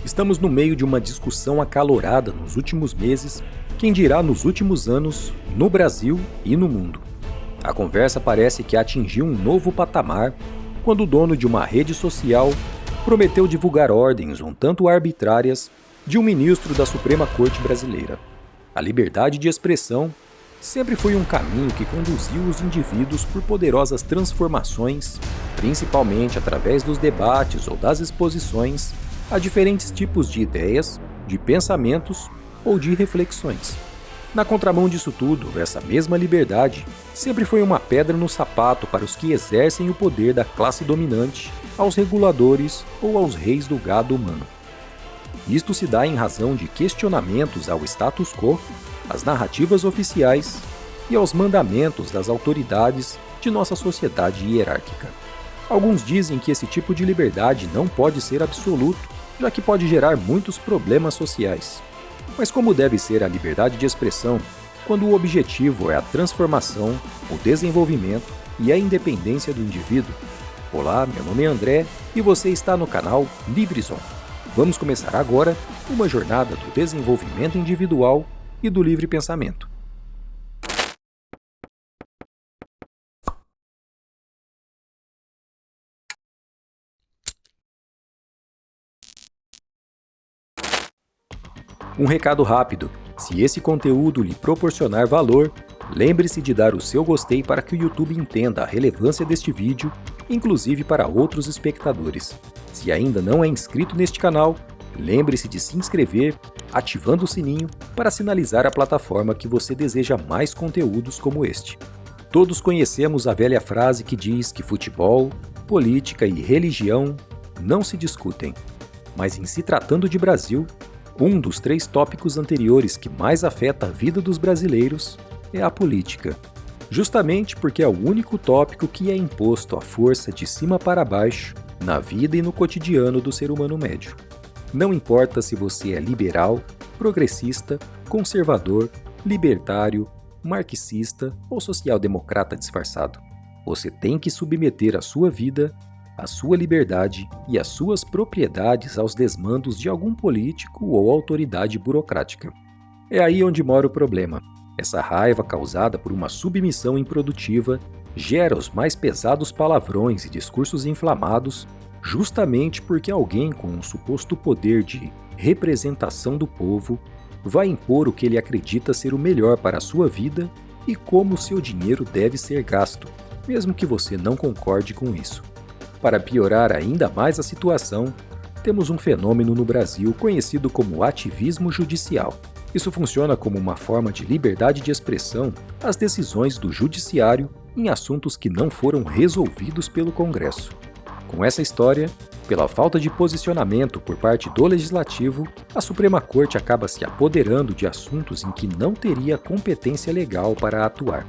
Estamos no meio de uma discussão acalorada nos últimos meses, quem dirá nos últimos anos, no Brasil e no mundo. A conversa parece que atingiu um novo patamar quando o dono de uma rede social prometeu divulgar ordens um tanto arbitrárias de um ministro da Suprema Corte Brasileira. A liberdade de expressão sempre foi um caminho que conduziu os indivíduos por poderosas transformações, principalmente através dos debates ou das exposições a diferentes tipos de ideias, de pensamentos ou de reflexões. Na contramão disso tudo, essa mesma liberdade sempre foi uma pedra no sapato para os que exercem o poder da classe dominante, aos reguladores ou aos reis do gado humano. Isto se dá em razão de questionamentos ao status quo, às narrativas oficiais e aos mandamentos das autoridades de nossa sociedade hierárquica. Alguns dizem que esse tipo de liberdade não pode ser absoluto, já que pode gerar muitos problemas sociais. Mas como deve ser a liberdade de expressão quando o objetivo é a transformação, o desenvolvimento e a independência do indivíduo? Olá, meu nome é André e você está no canal Livrezon. Vamos começar agora uma jornada do desenvolvimento individual e do livre pensamento. Um recado rápido: se esse conteúdo lhe proporcionar valor, lembre-se de dar o seu gostei para que o YouTube entenda a relevância deste vídeo, inclusive para outros espectadores. Se ainda não é inscrito neste canal, lembre-se de se inscrever, ativando o sininho para sinalizar a plataforma que você deseja mais conteúdos como este. Todos conhecemos a velha frase que diz que futebol, política e religião não se discutem. Mas em se tratando de Brasil, um dos 3 tópicos anteriores que mais afeta a vida dos brasileiros é a política. Justamente porque é o único tópico que é imposto à força de cima para baixo na vida e no cotidiano do ser humano médio. Não importa se você é liberal, progressista, conservador, libertário, marxista ou social-democrata disfarçado. Você tem que submeter a sua vida, a sua liberdade e as suas propriedades aos desmandos de algum político ou autoridade burocrática. É aí onde mora o problema. Essa raiva causada por uma submissão improdutiva gera os mais pesados palavrões e discursos inflamados, justamente porque alguém com um suposto poder de representação do povo vai impor o que ele acredita ser o melhor para a sua vida e como o seu dinheiro deve ser gasto, mesmo que você não concorde com isso. Para piorar ainda mais a situação, temos um fenômeno no Brasil conhecido como ativismo judicial. Isso funciona como uma forma de liberdade de expressão às decisões do judiciário em assuntos que não foram resolvidos pelo Congresso. Com essa história, pela falta de posicionamento por parte do Legislativo, a Suprema Corte acaba se apoderando de assuntos em que não teria competência legal para atuar.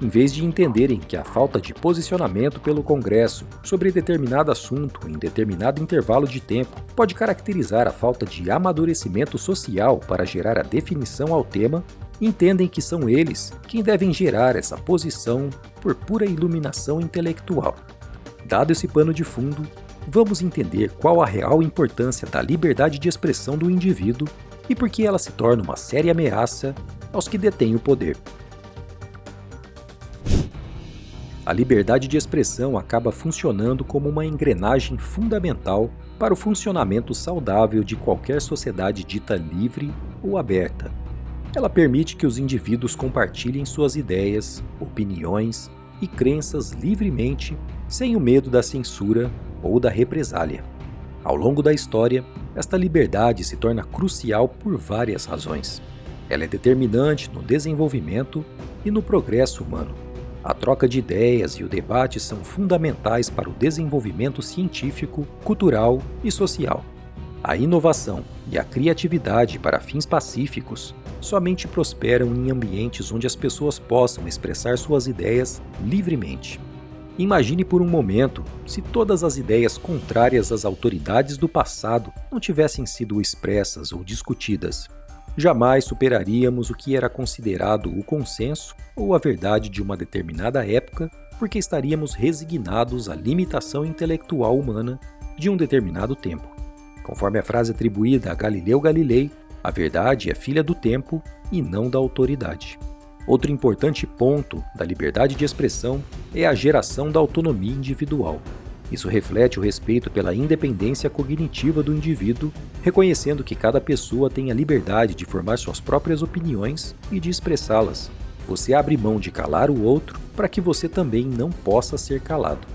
Em vez de entenderem que a falta de posicionamento pelo Congresso sobre determinado assunto em determinado intervalo de tempo pode caracterizar a falta de amadurecimento social para gerar a definição ao tema, entendem que são eles quem devem gerar essa posição por pura iluminação intelectual. Dado esse pano de fundo, vamos entender qual a real importância da liberdade de expressão do indivíduo e por que ela se torna uma séria ameaça aos que detêm o poder. A liberdade de expressão acaba funcionando como uma engrenagem fundamental para o funcionamento saudável de qualquer sociedade dita livre ou aberta. Ela permite que os indivíduos compartilhem suas ideias, opiniões e crenças livremente, sem o medo da censura ou da represália. Ao longo da história, esta liberdade se torna crucial por várias razões. Ela é determinante no desenvolvimento e no progresso humano. A troca de ideias e o debate são fundamentais para o desenvolvimento científico, cultural e social. A inovação e a criatividade para fins pacíficos somente prosperam em ambientes onde as pessoas possam expressar suas ideias livremente. Imagine por um momento se todas as ideias contrárias às autoridades do passado não tivessem sido expressas ou discutidas. Jamais superaríamos o que era considerado o consenso ou a verdade de uma determinada época, porque estaríamos resignados à limitação intelectual humana de um determinado tempo. Conforme a frase atribuída a Galileu Galilei, a verdade é filha do tempo e não da autoridade. Outro importante ponto da liberdade de expressão é a geração da autonomia individual. Isso reflete o respeito pela independência cognitiva do indivíduo, reconhecendo que cada pessoa tem a liberdade de formar suas próprias opiniões e de expressá-las. Você abre mão de calar o outro para que você também não possa ser calado.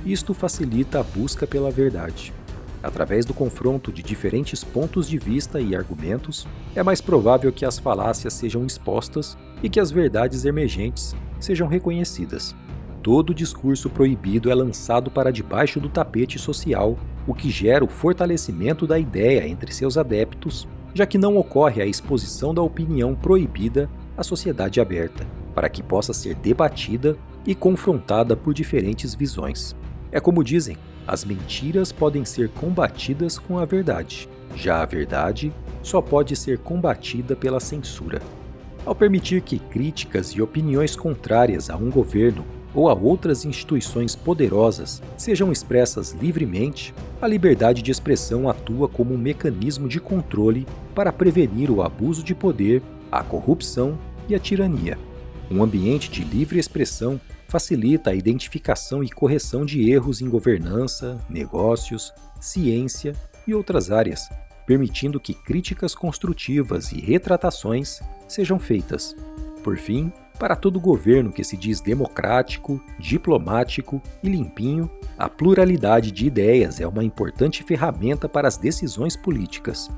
Isto facilita a busca pela verdade. Através do confronto de diferentes pontos de vista e argumentos, é mais provável que as falácias sejam expostas e que as verdades emergentes sejam reconhecidas. Todo discurso proibido é lançado para debaixo do tapete social, o que gera o fortalecimento da ideia entre seus adeptos, já que não ocorre a exposição da opinião proibida à sociedade aberta, para que possa ser debatida e confrontada por diferentes visões. É como dizem, as mentiras podem ser combatidas com a verdade, já a verdade só pode ser combatida pela censura. Ao permitir que críticas e opiniões contrárias a um governo ou a outras instituições poderosas sejam expressas livremente, a liberdade de expressão atua como um mecanismo de controle para prevenir o abuso de poder, a corrupção e a tirania. Um ambiente de livre expressão facilita a identificação e correção de erros em governança, negócios, ciência e outras áreas, permitindo que críticas construtivas e retratações sejam feitas. Por fim, para todo governo que se diz democrático, diplomático e limpinho, a pluralidade de ideias é uma importante ferramenta para as decisões políticas.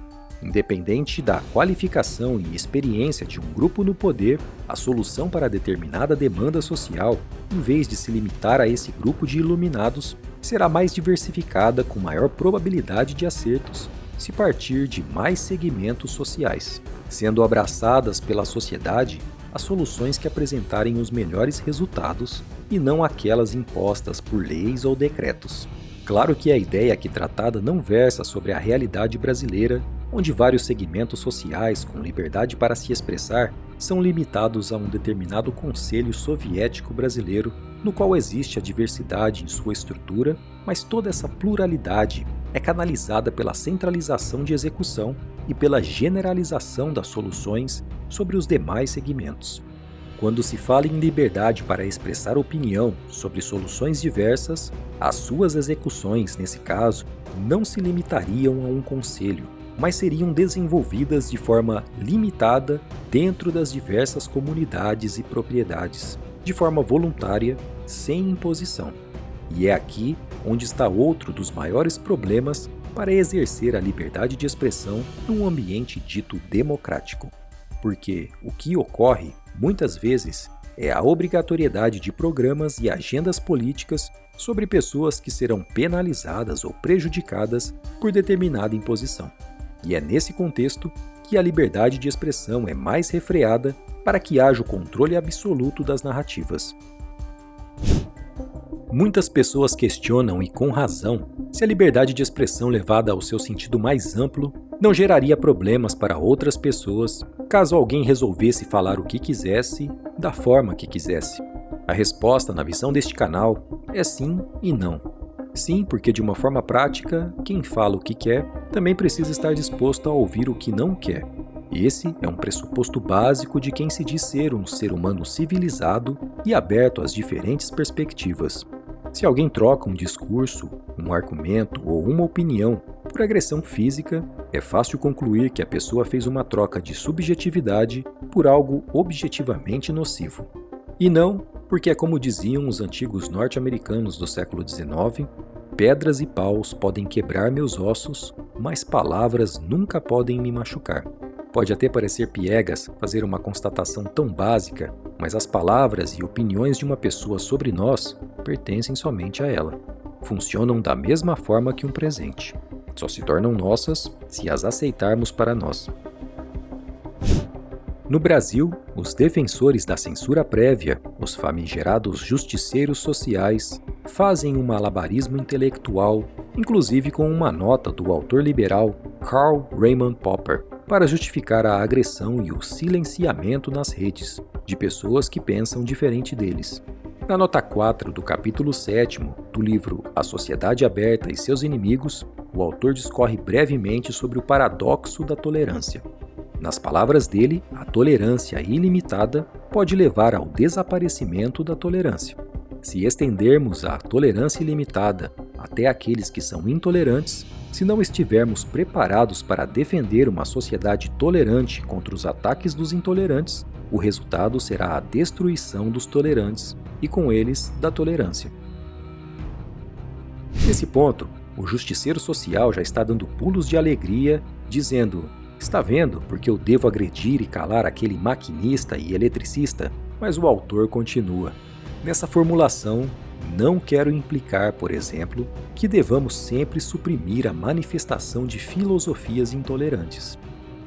Independente da qualificação e experiência de um grupo no poder, a solução para determinada demanda social, em vez de se limitar a esse grupo de iluminados, será mais diversificada com maior probabilidade de acertos, se partir de mais segmentos sociais, sendo abraçadas pela sociedade as soluções que apresentarem os melhores resultados e não aquelas impostas por leis ou decretos. Claro que a ideia aqui tratada não versa sobre a realidade brasileira, onde vários segmentos sociais com liberdade para se expressar são limitados a um determinado conselho soviético brasileiro, no qual existe a diversidade em sua estrutura, mas toda essa pluralidade é canalizada pela centralização de execução e pela generalização das soluções sobre os demais segmentos. Quando se fala em liberdade para expressar opinião sobre soluções diversas, as suas execuções, nesse caso, não se limitariam a um conselho, mas seriam desenvolvidas de forma limitada dentro das diversas comunidades e propriedades, de forma voluntária, sem imposição. E é aqui onde está outro dos maiores problemas para exercer a liberdade de expressão num ambiente dito democrático. Porque o que ocorre, muitas vezes, é a obrigatoriedade de programas e agendas políticas sobre pessoas que serão penalizadas ou prejudicadas por determinada imposição. E é nesse contexto que a liberdade de expressão é mais refreada para que haja o controle absoluto das narrativas. Muitas pessoas questionam, e com razão, se a liberdade de expressão levada ao seu sentido mais amplo não geraria problemas para outras pessoas caso alguém resolvesse falar o que quisesse, da forma que quisesse. A resposta, na visão deste canal, é sim e não. Sim, porque de uma forma prática, quem fala o que quer também precisa estar disposto a ouvir o que não quer. Esse é um pressuposto básico de quem se diz ser um ser humano civilizado e aberto às diferentes perspectivas. Se alguém troca um discurso, um argumento ou uma opinião por agressão física, é fácil concluir que a pessoa fez uma troca de subjetividade por algo objetivamente nocivo. E não porque é como diziam os antigos norte-americanos do século XIX, pedras e paus podem quebrar meus ossos, mas palavras nunca podem me machucar. Pode até parecer piegas fazer uma constatação tão básica, mas as palavras e opiniões de uma pessoa sobre nós pertencem somente a ela. Funcionam da mesma forma que um presente. Só se tornam nossas se as aceitarmos para nós. No Brasil, os defensores da censura prévia, os famigerados justiceiros sociais, fazem um malabarismo intelectual, inclusive com uma nota do autor liberal Karl Raimund Popper, para justificar a agressão e o silenciamento nas redes de pessoas que pensam diferente deles. Na nota 4 do capítulo 7º do livro A Sociedade Aberta e Seus Inimigos, o autor discorre brevemente sobre o paradoxo da tolerância. Nas palavras dele, a tolerância ilimitada pode levar ao desaparecimento da tolerância. Se estendermos a tolerância ilimitada até aqueles que são intolerantes, se não estivermos preparados para defender uma sociedade tolerante contra os ataques dos intolerantes, o resultado será a destruição dos tolerantes e, com eles, da tolerância. Nesse ponto, o justiceiro social já está dando pulos de alegria, dizendo: "Está vendo porque eu devo agredir e calar aquele maquinista e eletricista?" Mas o autor continua: "Nessa formulação, não quero implicar, por exemplo, que devamos sempre suprimir a manifestação de filosofias intolerantes.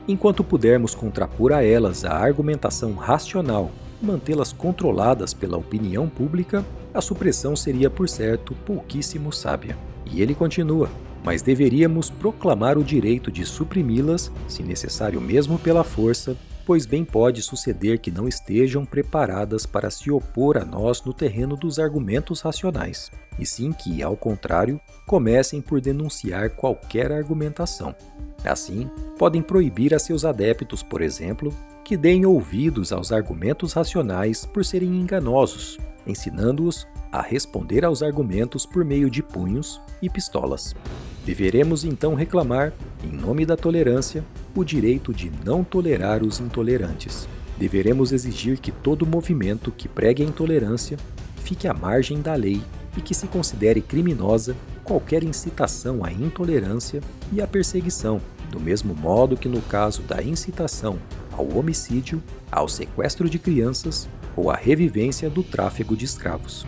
Enquanto pudermos contrapor a elas a argumentação racional e mantê-las controladas pela opinião pública, a supressão seria, por certo, pouquíssimo sábia." E ele continua: "Mas deveríamos proclamar o direito de suprimi-las, se necessário mesmo pela força, pois bem pode suceder que não estejam preparadas para se opor a nós no terreno dos argumentos racionais, e sim que, ao contrário, comecem por denunciar qualquer argumentação. Assim, podem proibir a seus adeptos, por exemplo, que deem ouvidos aos argumentos racionais por serem enganosos, ensinando-os a responder aos argumentos por meio de punhos e pistolas. Deveremos então reclamar, em nome da tolerância, o direito de não tolerar os intolerantes. Deveremos exigir que todo movimento que pregue a intolerância fique à margem da lei e que se considere criminosa qualquer incitação à intolerância e à perseguição, do mesmo modo que no caso da incitação ao homicídio, ao sequestro de crianças ou à revivência do tráfico de escravos."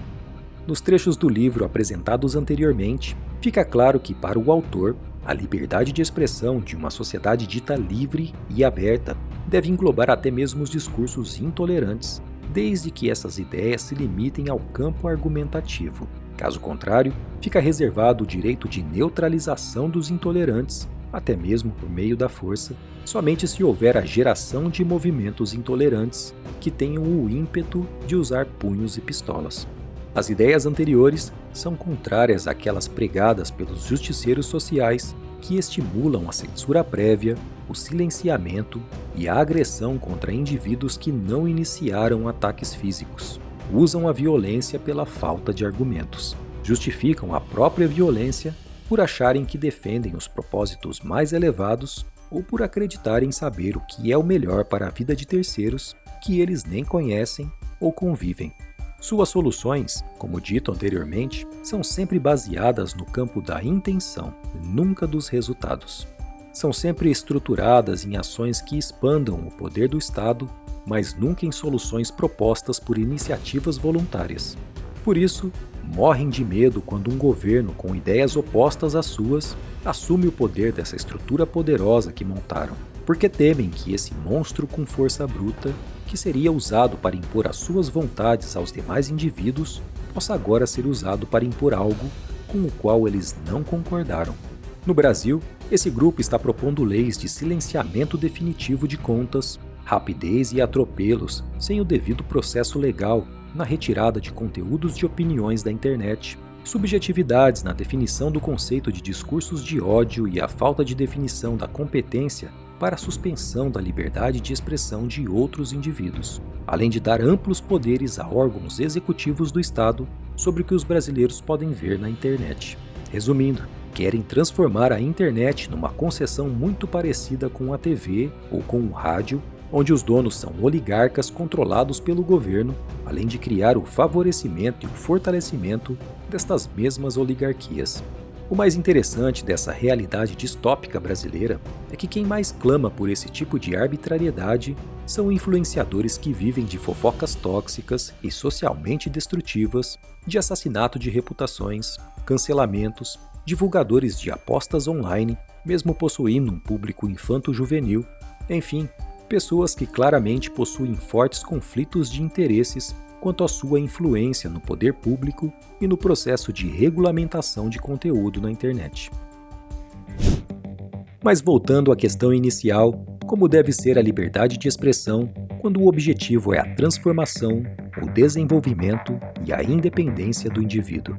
Nos trechos do livro apresentados anteriormente, fica claro que, para o autor, a liberdade de expressão de uma sociedade dita livre e aberta deve englobar até mesmo os discursos intolerantes, desde que essas ideias se limitem ao campo argumentativo. Caso contrário, fica reservado o direito de neutralização dos intolerantes, até mesmo por meio da força, somente se houver a geração de movimentos intolerantes que tenham o ímpeto de usar punhos e pistolas. As ideias anteriores são contrárias àquelas pregadas pelos justiceiros sociais que estimulam a censura prévia, o silenciamento e a agressão contra indivíduos que não iniciaram ataques físicos. Usam a violência pela falta de argumentos. Justificam a própria violência por acharem que defendem os propósitos mais elevados ou por acreditarem saber o que é o melhor para a vida de terceiros que eles nem conhecem ou convivem. Suas soluções, como dito anteriormente, são sempre baseadas no campo da intenção, nunca dos resultados. São sempre estruturadas em ações que expandam o poder do Estado, mas nunca em soluções propostas por iniciativas voluntárias. Por isso, morrem de medo quando um governo com ideias opostas às suas assume o poder dessa estrutura poderosa que montaram, porque temem que esse monstro com força bruta, que seria usado para impor as suas vontades aos demais indivíduos, possa agora ser usado para impor algo com o qual eles não concordaram. No Brasil, esse grupo está propondo leis de silenciamento definitivo de contas, rapidez e atropelos sem o devido processo legal na retirada de conteúdos de opiniões da internet, subjetividades na definição do conceito de discursos de ódio e a falta de definição da competência para a suspensão da liberdade de expressão de outros indivíduos, além de dar amplos poderes a órgãos executivos do Estado sobre o que os brasileiros podem ver na internet. Resumindo, querem transformar a internet numa concessão muito parecida com a TV ou com o rádio, onde os donos são oligarcas controlados pelo governo, além de criar o favorecimento e o fortalecimento destas mesmas oligarquias. O mais interessante dessa realidade distópica brasileira é que quem mais clama por esse tipo de arbitrariedade são influenciadores que vivem de fofocas tóxicas e socialmente destrutivas, de assassinato de reputações, cancelamentos, divulgadores de apostas online, mesmo possuindo um público infanto-juvenil, enfim, pessoas que claramente possuem fortes conflitos de interesses quanto à sua influência no poder público e no processo de regulamentação de conteúdo na internet. Mas voltando à questão inicial, como deve ser a liberdade de expressão quando o objetivo é a transformação, o desenvolvimento e a independência do indivíduo?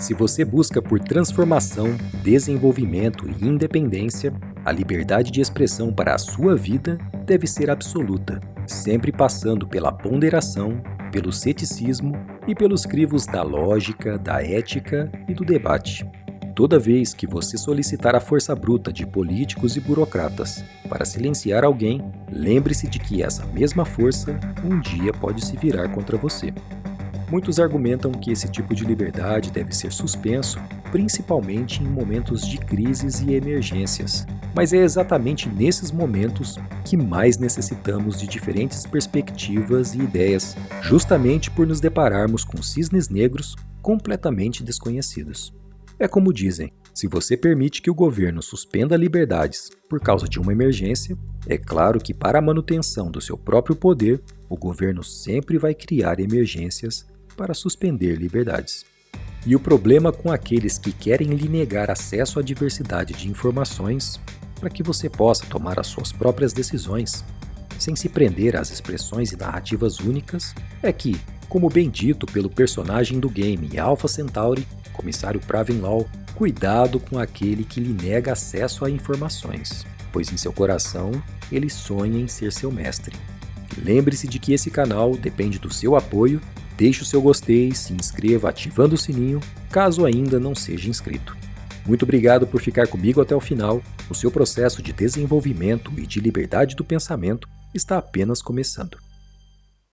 Se você busca por transformação, desenvolvimento e independência, a liberdade de expressão para a sua vida deve ser absoluta, sempre passando pela ponderação, pelo ceticismo e pelos crivos da lógica, da ética e do debate. Toda vez que você solicitar a força bruta de políticos e burocratas para silenciar alguém, lembre-se de que essa mesma força um dia pode se virar contra você. Muitos argumentam que esse tipo de liberdade deve ser suspenso, principalmente em momentos de crises e emergências. Mas é exatamente nesses momentos que mais necessitamos de diferentes perspectivas e ideias, justamente por nos depararmos com cisnes negros completamente desconhecidos. É como dizem, se você permite que o governo suspenda liberdades por causa de uma emergência, é claro que para a manutenção do seu próprio poder, o governo sempre vai criar emergências para suspender liberdades. E o problema com aqueles que querem lhe negar acesso à diversidade de informações para que você possa tomar as suas próprias decisões, sem se prender às expressões e narrativas únicas, é que, como bem dito pelo personagem do game Alpha Centauri, Comissário Pravenlaw, cuidado com aquele que lhe nega acesso a informações, pois em seu coração ele sonha em ser seu mestre. Lembre-se de que esse canal depende do seu apoio. Deixe o seu gostei, se inscreva ativando o sininho, caso ainda não seja inscrito. Muito obrigado por ficar comigo até o final. O seu processo de desenvolvimento e de liberdade do pensamento está apenas começando.